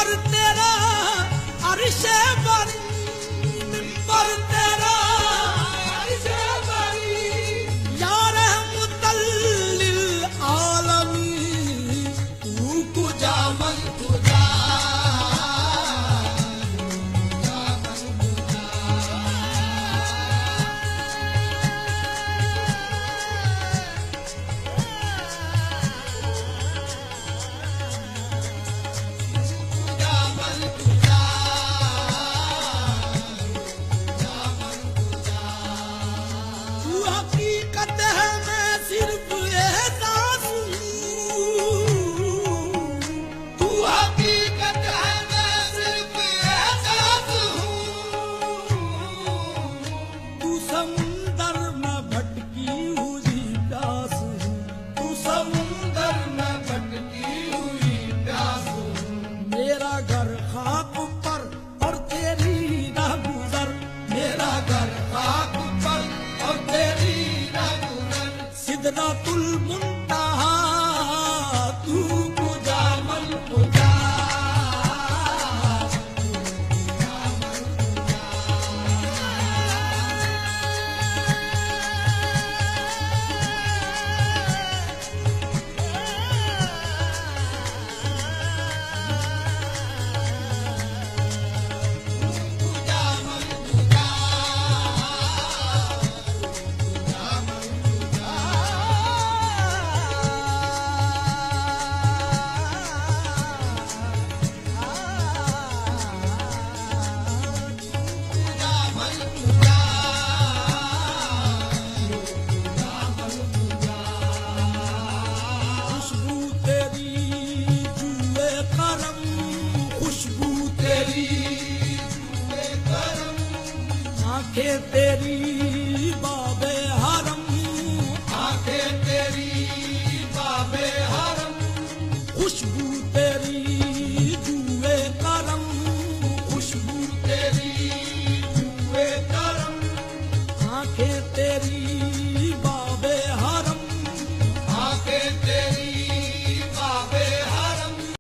मिंबर तेरा अरशे बरी, मिंबर तेरा अरशे बरी, या रहमतल लिल आलमीन, तू कुजा मन कुजा, हकीकत है मैं सिर्फ एहसास हूँ, तू हकीकत है मैं सिर्फ एहसास हूँ, तू समुंदर में भटकी हुई प्यास हूँ, तू समुंदर में भटकी हुई प्यास हूँ, मेरा घर खाक पर और तेरी राह गुजर, मेरा घर खाक पर और तेरी सिदरातुल मुंतहा, तू कुजा मन कुजा, आंखें तेरी बाबे हरम, आंखें तेरी बाबे हरम, खुशबू तेरी जुए करम, खुशबू तेरी जुए करम, आंखें तेरी